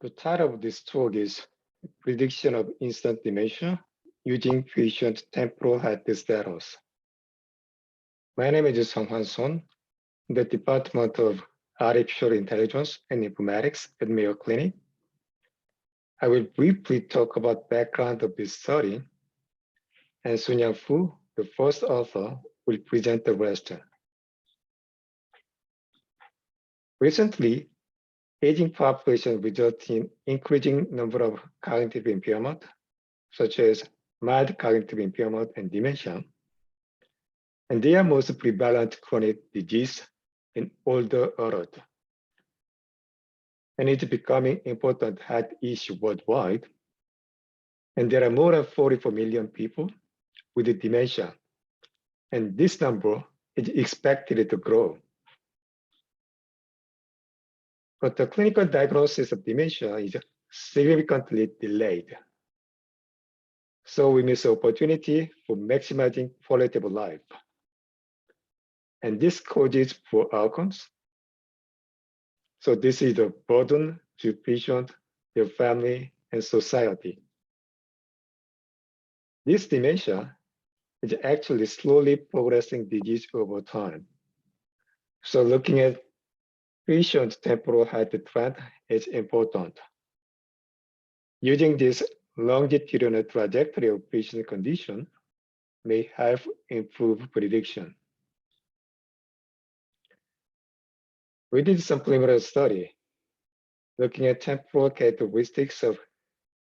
The title of this talk is Prediction of Instant Dementia Using Patient Temporal Head Status. My name is Sung-Hwan Son, in the Department of Artificial Intelligence and Informatics at Mayo Clinic. I will briefly talk about background of this study, and Sun-Yang Fu, the first author, will present the rest. Recently, aging population results in increasing number of cognitive impairment, such as mild cognitive impairment and dementia, and they are most prevalent chronic disease in older adults. And it's becoming important health issue worldwide. And there are more than 44 million people with dementia. And this number is expected to grow. But the clinical diagnosis of dementia is significantly delayed. So we miss the opportunity for maximizing quality of life. And this causes poor outcomes. So this is a burden to patients, their family, and society. This dementia is actually slowly progressing disease over time. So looking at patient temporal health trend is important. Using this longitudinal trajectory of patient condition may help improve prediction. We did some preliminary study looking at temporal characteristics of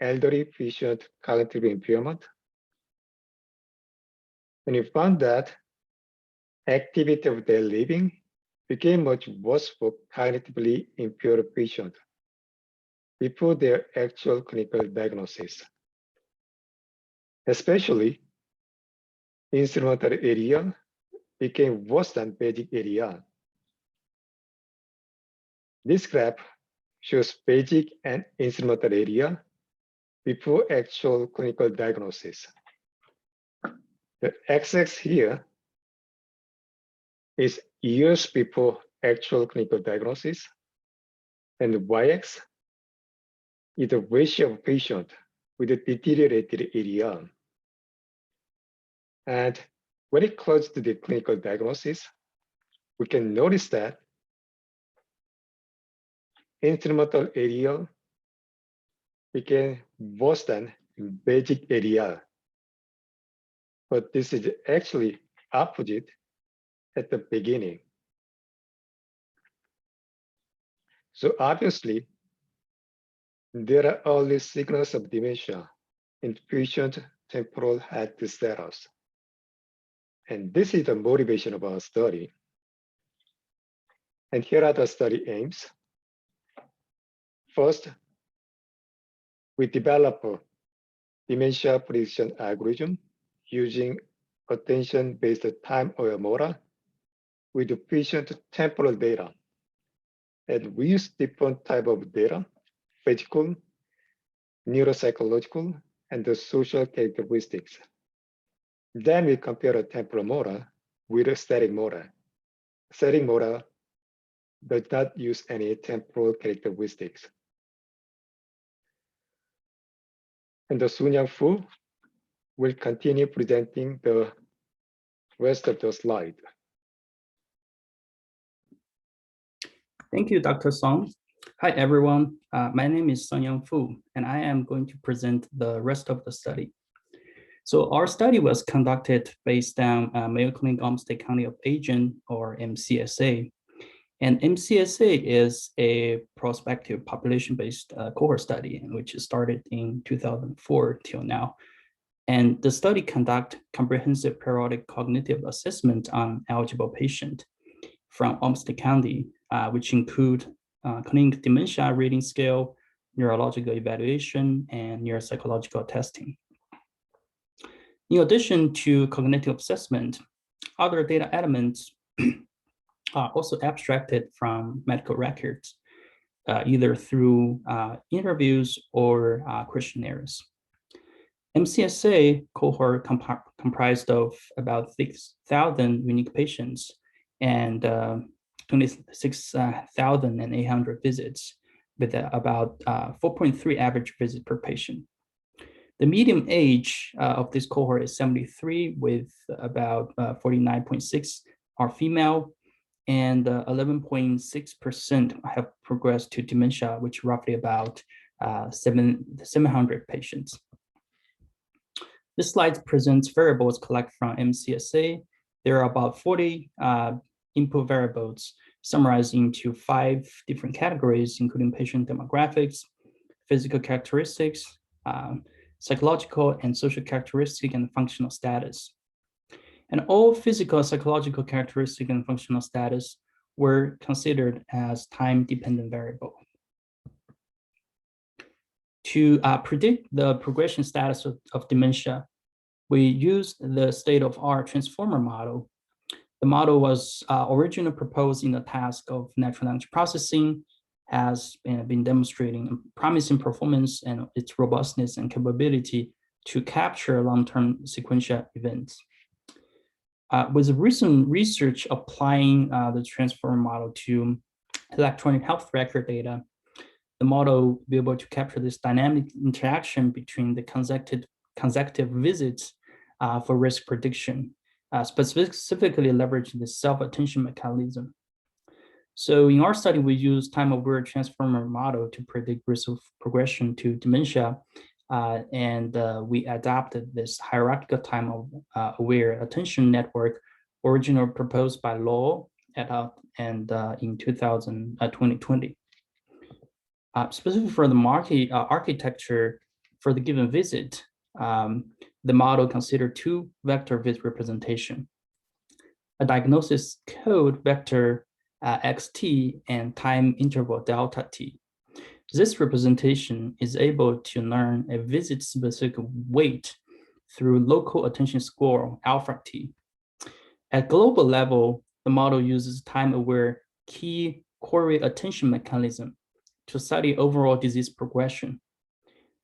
elderly patient cognitive impairment. And we found that activity of daily living became much worse for cognitively impaired patients before their actual clinical diagnosis. Especially, instrumental area became worse than basic area. This graph shows basic and instrumental area before actual clinical diagnosis. The x-axis here is years before actual clinical diagnosis, and the y-axis is the ratio of patient with a deteriorated area. And very close to the clinical diagnosis, we can notice that instrumental area became worse than basic area. But this is actually opposite at the beginning. So obviously, there are early signals of dementia in patient temporal health status. And this is the motivation of our study. And here are the study aims. First, we develop a dementia prediction algorithm using attention-based time-aware model with the patient temporal data. And we use different type of data, physical, neuropsychological, and the social characteristics. Then we compare a temporal model with a static model. Static model does not use any temporal characteristics. And the Sun-Yang Fu will continue presenting the rest of the slide. Thank you, Dr. Song. Hi, everyone. My name is Sun-Yang Fu, and I am going to present the rest of the study. So our study was conducted based on Mayo Clinic Olmsted County of Aging, or MCSA. And MCSA is a prospective population-based cohort study, which started in 2004 till now. And the study conduct comprehensive periodic cognitive assessment on eligible patient from Olmsted County, which include clinical dementia rating scale, neurological evaluation, and neuropsychological testing. In addition to cognitive assessment, other data elements are also abstracted from medical records, either through interviews or questionnaires. MCSA cohort comprised of about 6,000 unique patients and 26,800 visits with about 4.3 average visit per patient. The median age of this cohort is 73, with about 49.6 are female, and 11.6% have progressed to dementia, which roughly about 700 patients. This slide presents variables collected from MCSA. There are about 40 input variables summarized into 5 different categories, including patient demographics, physical characteristics, psychological and social characteristic, and functional status. And all physical, psychological characteristic and functional status were considered as time-dependent variable. To predict the progression status of dementia, we used the state-of-art transformer model. The model was originally proposed in the task of natural language processing, has been demonstrating promising performance and its robustness and capability to capture long-term sequential events. With recent research applying the transformer model to electronic health record data, the model will be able to capture this dynamic interaction between the consecutive visits for risk prediction, specifically leveraging the self-attention mechanism. So in our study, we use time-aware transformer model to predict risk of progression to dementia, and we adapted this hierarchical time-aware attention network originally proposed by Law et al. And in 2020. Specifically for the market architecture for the given visit, the model considered 2 vector visit representation: a diagnosis code vector xt and time interval delta t. This representation is able to learn a visit-specific weight through local attention score alpha t. At global level, the model uses time-aware key correlate attention mechanism to study overall disease progression.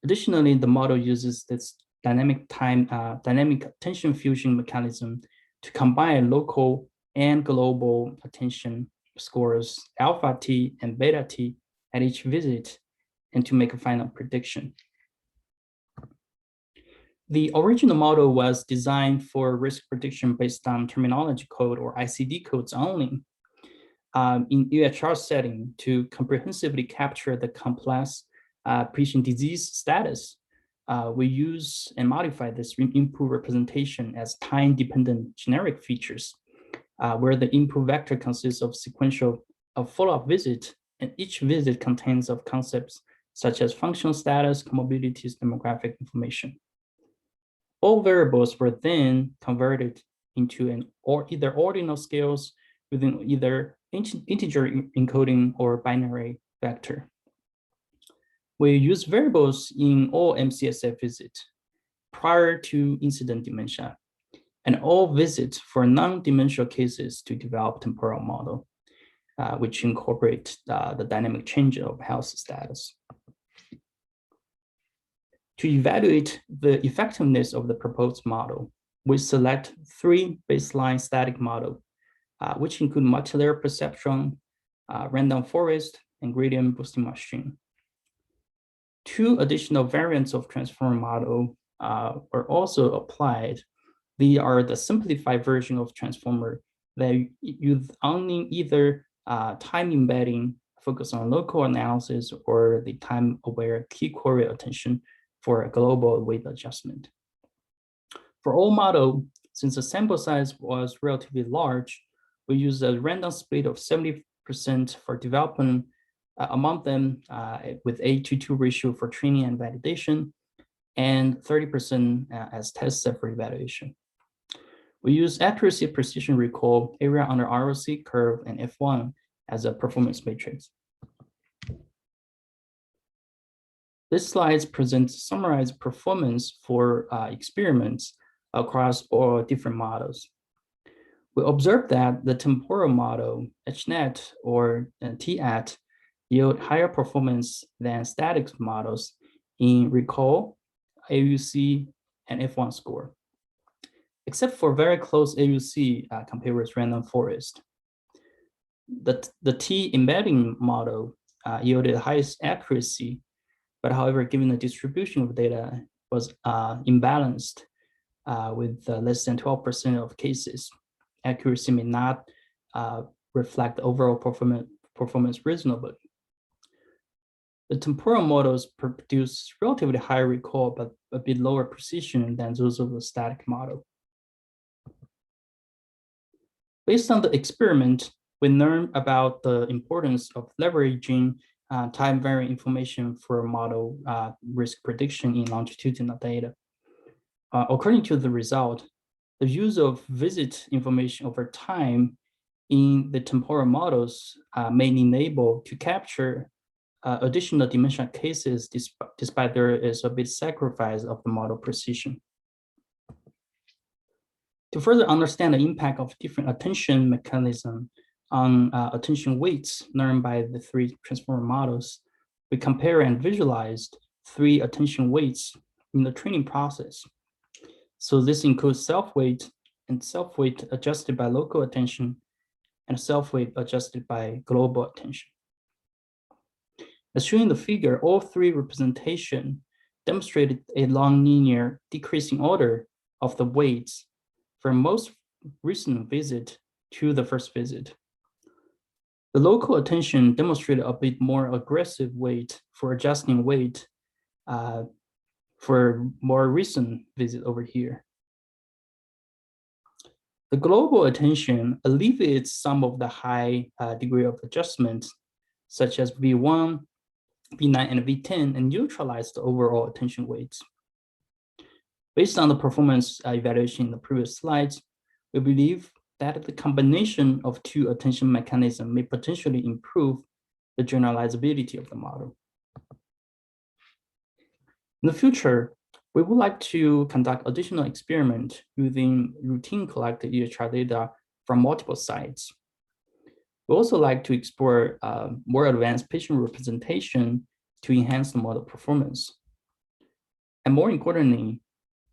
Additionally, the model uses this dynamic attention fusion mechanism to combine local and global attention scores alpha t and beta t at each visit, and to make a final prediction. The original model was designed for risk prediction based on terminology code or ICD codes only in UHR setting to comprehensively capture the complex patient disease status. We use and modify this input representation as time-dependent generic features, where the input vector consists of sequential follow-up visit, and each visit contains of concepts such as functional status, comorbidities, demographic information. All variables were then converted into either ordinal scales within either integer encoding or binary vector. We use variables in all MCSF visits prior to incident dementia, and all visits for non-dementia cases to develop temporal model, which incorporate the dynamic change of health status. To evaluate the effectiveness of the proposed model, we select 3 baseline static models, which include multilayer perceptron, random forest, and gradient boosting machine. 2 additional variants of transformer model are also applied. They are the simplified version of transformer that use only either time embedding, focus on local analysis, or the time-aware key correlate attention for a global weight adjustment. For all model, since the sample size was relatively large, we use a random split of 70% for development among them with 8:2 ratio for training and validation, and 30% as test set for evaluation. We use accuracy, precision recall, area under ROC curve, and F1 as a performance matrix. This slide presents summarized performance for experiments across all different models. We observed that the temporal model, HNET or TAT, yield higher performance than static models in recall, AUC, and F1 score, except for very close AUC compared with random forest. The T embedding model yielded highest accuracy, but however, given the distribution of data was imbalanced with less than 12% of cases, accuracy may not reflect overall performance reasonably. The temporal models produce relatively higher recall, but a bit lower precision than those of the static model. Based on the experiment, we learned about the importance of leveraging time-varying information for model risk prediction in longitudinal data. According to the result, the use of visit information over time in the temporal models may enable to capture additional dementia cases despite there is a bit sacrifice of the model precision. To further understand the impact of different attention mechanisms on attention weights learned by the 3 transformer models, we compare and visualized 3 attention weights in the training process. So this includes self-weight and self-weight adjusted by local attention and self-weight adjusted by global attention. As shown in the figure, all 3 representations demonstrated a non-linear decreasing order of the weights from most recent visit to the first visit. The local attention demonstrated a bit more aggressive weight for adjusting weight for more recent visit over here. The global attention alleviates some of the high degree of adjustment, such as V1, V9, and V10, and neutralize the overall attention weights. Based on the performance evaluation in the previous slides, we believe that the combination of 2 attention mechanisms may potentially improve the generalizability of the model. In the future, we would like to conduct additional experiments using routine collected EHR data from multiple sites. We also like to explore more advanced patient representation to enhance the model performance. And more importantly,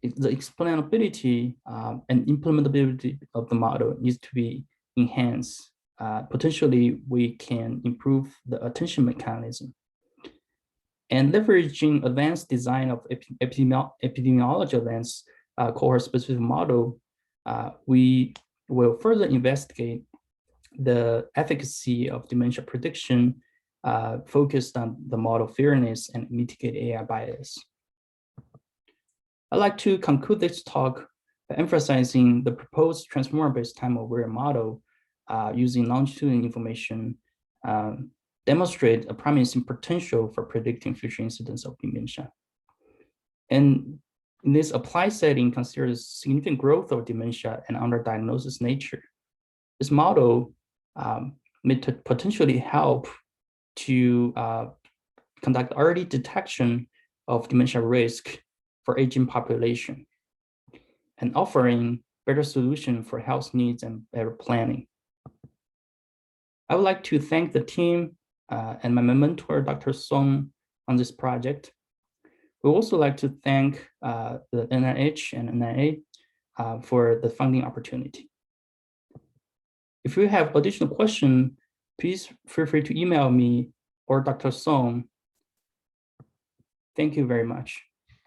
the explainability and implementability of the model needs to be enhanced. Potentially, we can improve the attention mechanism. And leveraging advanced design of epidemiology advanced cohort-specific model, we will further investigate the efficacy of dementia prediction focused on the model fairness and mitigate AI bias. I'd like to conclude this talk by emphasizing the proposed transformer-based time-aware model using longitudinal information demonstrate a promising potential for predicting future incidence of dementia. And in this applied setting considers significant growth of dementia and underdiagnosis nature. This model may potentially help to conduct early detection of dementia risk for aging population and offering better solution for health needs and better planning. I would like to thank the team and my mentor, Dr. Song, on this project. We also like to thank the NIH and NIA for the funding opportunity. If you have additional questions, please feel free to email me or Dr. Song. Thank you very much.